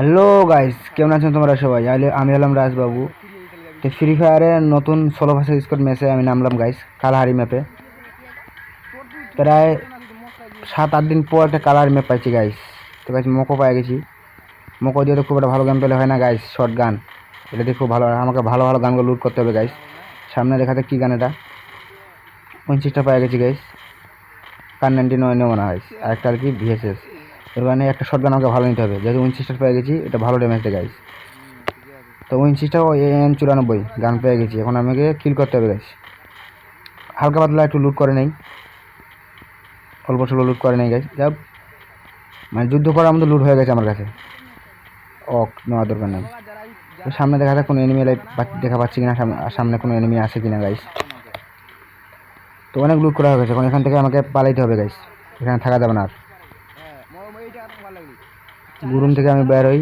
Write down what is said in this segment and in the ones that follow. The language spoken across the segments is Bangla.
হ্যালো গাইস, কেমন আছেন তোমরা সবাই? আমি হলাম রাজবাবু। তো ফ্রি ফায়ারে নতুন 16 ভার্সেস স্কোয়াড ম্যাচে আমি নামলাম গাইস, কালাহারি ম্যাপে। প্রায় 7-8 দিন পর একটা কালাহারি ম্যাপ পাইছি গাইস। তো গাইস মোকো পাই গেছি। মোকো দিয়ে তো খুব একটা ভালো গেম পেলে হয় না গাইস, শর্ট গান এটা দিয়ে খুব ভালো। আমাকে ভালো ভালো গানগুলো লুট করতে হবে গাইস। সামনে দেখাতে কী গান এটা, 29টা পাই গেছি গাইস। কার 99 মনে হয়, আর একটা আর কি ভিএসএস। এর মানে একটা শর্ট গান আমাকে ভালো নিতে হবে, যেহেতু 29টা পেয়ে গেছি, এটা ভালো ড্যামেজ দেয় গাইস। তো 29টা AN94 গান পেয়ে গেছি, এখন আমাকে কিল করতে হবে গাইস। হালকা পাতলা একটু লুট করে নেই, অল্প স্বল্প লুট করে নেই গাইস। যাব মানে যুদ্ধ করার মতো লুট হয়ে গেছে আমার কাছে, নেওয়ার দরকার নেই। তো সামনে দেখা যায় কোনো এনিমি দেখা পাচ্ছি কিনা, সামনে কোনো এনিমি আছে কিনা গাইস। তো অনেক লুট করা হয়ে গেছে, এখন এখান থেকে আমাকে পালাইতে হবে গাইস, এখানে থাকা যাবে না আর। গুরুম থেকে আমি বের হই,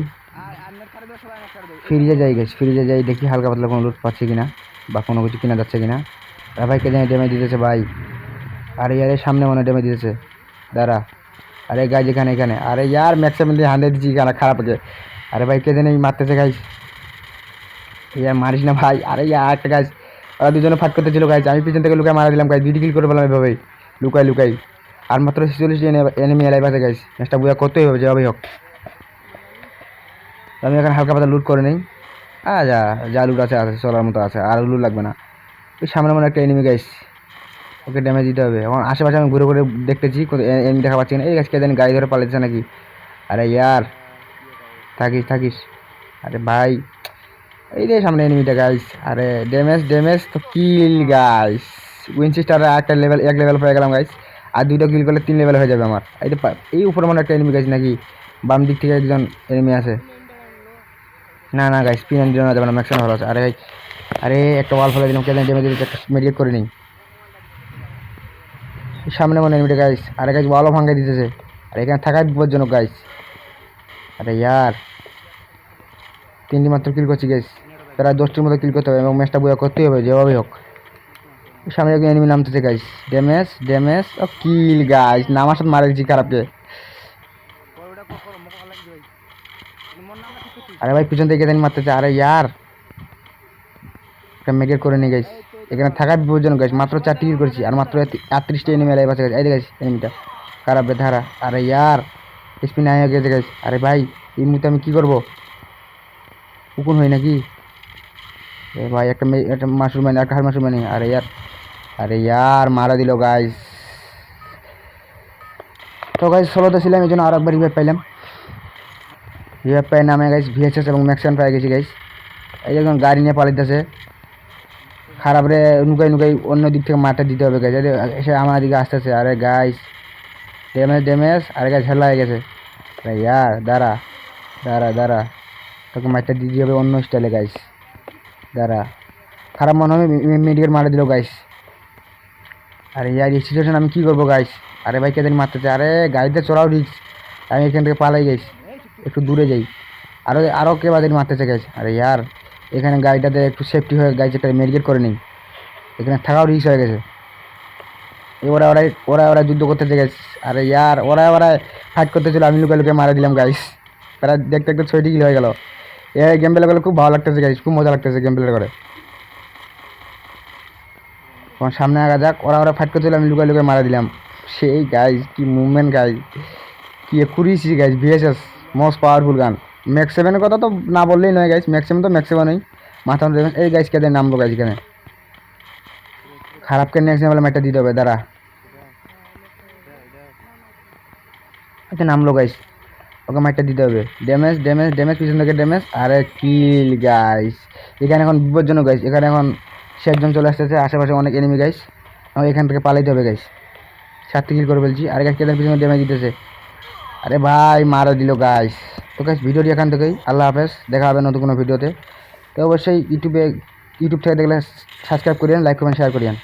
ফ্রিজে যাই গাইস, ফ্রিজে যাই দেখি হালকা পাতলা কোনো লুট পাচ্ছি কিনা বা কোনো কিছু কিনা যাচ্ছে কিনা। আর ভাই কে জানি ড্যামেজ দিতেছে ভাই, আরে ইয়ার সামনে মনে ড্যামেজ দিতেছে, দাঁড়া। আরে গাইজ এখানে এখানে, আরে ইয়ার ম্যাক্সিমাম দিয়ে 100 দিচ্ছি গানা খারাপ হয়ে। আরে ভাই কে জানি মারতেছে গাইজ, ইয়ার মারিস না ভাই। আরে ইয়ার একটা গাইজ, ওরা দুজনে ফাট করতে ছিল গাইজ, আমি পিছন থেকে লুকায় মারা দিলাম গাইজ, 2টি কিল করে পেলাম এভাবেই লুকাই লুকাই। আর মাত্র 46টি এনিমি এলাইভ আছে গাইজ, ম্যাচটা বুয়া করতেই হবে যেভাবেই হোক। আমি এখানে হালকা পাতা লুট করে নেই, যা যা লুট আছে আছে চলার মতো আছে, আর লুট লাগবে না। ওই সামনে মনে একটা এনিমি গাইস, ওকে ড্যামেজ দিতে হবে। এখন আশেপাশে আমি ঘুরে ঘুরে দেখতেছি এনিমি দেখা পাচ্ছি না। এই গাছ কে জানি গাড়ি ধরে পালাচ্ছে নাকি। আরে ইয়ার থাকিস থাকিস, আরে ভাই এই রে সামনে এনিমিটা গাইস। আরে ড্যামেজ ড্যামেজ তো কিল গাইস, উইনচেস্টার একটা লেভেল 1 লেভেল পেয়ে গেলাম গাইস। আর 2টা কিল করলে 3 লেভেল হয়ে যাবে আমার। এই উপরে মনে একটা এনিমি গাইস নাকি, বাম দিক থেকে একজন এনিমি আছে। না না গাইস, পিএন দিও না যাবে না, ম্যাক্সিমাম ভালো আছে। আরে ভাই, আরে একটা ওয়াল ফেলে দিলাম, কেন ড্যামেজ দিতে একটা মেডিকেট করে নিই। সামনে মনে এনিমিটা গাইস, আরে গাইস ওয়ালও ভাঙাই দিতেছে, আর এখানে থাকাই বিপজ্জনক গাইস। আরে ইয়ার 3টি মাত্র কিল করছি গাইস, প্রায় 10টির মতো কিল করতে হবে এবং ম্যাচটা বয়া করতেই হবে যেভাবেই হোক। সামনে একজন এনিমি নামতেছে গাইস, ড্যামেজ ড্যামেজ ও কিল গাইস, নামার সাথে মারা দিচ্ছি খারাপকে। আরে ভাই পিছন থেকে এখানে মারতেছে, আরে ইয়ার একটা মেগের করে নি গাইস। এখানে থাকা বিপজ্জনক গাইস, মাত্র 4টি কিল করেছি আর মাত্র 38টি এনিমি লাইভ আছে গাইস। এই গাইস এনিমিটা খারাপ ধারা, আরে ইয়ার স্পিন হয়ে গেছে গাইস। আরে ভাই এই মুহূর্তে আমি কি করবো, উকুন হই নাকি? এ ভাই একটা মাশরুম মানে, একটা হার মাশরুম মানে। আরে ইয়ার মারা দিল গাইস। তো গাইস 16তে ছিলাম, এই জন্য আর একবার রিভাইভ পাইলাম। রিভাইভ পাই নামে গাইস ভিএসএস এবং ম্যাক্সিমাম পাই গেছি গাইস। এই যে গাড়ি নিয়ে পালাইতেছে খারাপ রে, নুকাই নুকাই অন্য দিক থেকে মাঠে দিতে হবে গাইস, এসে আমার দিকে আসতেছে। আরে গাইস ড্যামেজ ড্যামেজ, আরে গাইস হেলা হয়ে গেছে। আরে ইয়ার দাঁড়া দাঁড়া দাঁড়া, তোকে মাঠটা দিতে হবে অন্য স্টাইলে গাইস। দাঁড়া, খারাপ মনে হবে মেডিকেট মারা দিল গাইস। আরে ইয়ার এই সিচুয়েশন আমি কী করবো গাইস। আরে ভাই কেদিন মারতেছে, আরে গাড়িতে চড়াও রিক্স, আমি এখান থেকে পালাই গাইস, একটু দূরে যাই। আরও কে বাদিন মারতেছে গাইস। আরে ইয়ার এখানে গাড়িটাতে একটু সেফটি হয়ে গাইস একটা মেডিকেট করে নিই, এখানে থাকাও রিক্স হয়ে গেছে। ওরা ওরাই ওরা ওরা যুদ্ধ করতেছে গাইস। আরে ইয়ার ওরা ফাইট করতেছিল, আমি লুকে লুকে মারা দিলাম গাইস। তারা দেখতে একটু 6টি কিল হয়ে গেল। এই গেম প্লে করলে খুব ভালো লাগতেছে গাইস, খুব মজা লাগতেছে গেম প্লে করে। তোমার সামনে আগা যাক, ওরা ফাইট করতেছিল, আমি লুকাই লুকাই মারা দিলাম। সেই গাইস কি মুভমেন্ট গাইস, কি accuracy guys, VSS most powerful গান। ম্যাক্স 7-এর কথা তো না বললেই নয় গাইস, ম্যাক্সিমাম তো ম্যাক্সিমামই মাথা। এই গাইস কে নামলো গাইস, এখানে খারাপকে নেক্সট লেভেলে ম্যাচটা দিতে হবে, দাঁড়া। আচ্ছা নামলো গাইস, ওকে ম্যাচটা দিতে হবে। ড্যামেজ ড্যামেজ ড্যামেজ, পিছন থেকে ড্যামেজ, আরে কিল গাইস। এখানে এখন বিপজ্জনক গাইস, এখানে এখন শেষজন চলে আসতেছে, আশেপাশে অনেক এনিমি গাইস, আমাকে এখান থেকে পালাইতে হবে গাইস। 7টি কিল করে ফেলছি, আরে গাইস কেদার পিছনে ড্যামেজ দিতেছে। আরে ভাই মারা দিল গাইস। তো গাইস ভিডিওটি এখান থেকেই, আল্লাহ হাফেজ, দেখা হবে নতুন কোনো ভিডিওতে। তো অবশ্যই ইউটিউব থেকে দেখলে সাবস্ক্রাইব করিয়েন, লাইক কমেন্ট শেয়ার করিয়েন।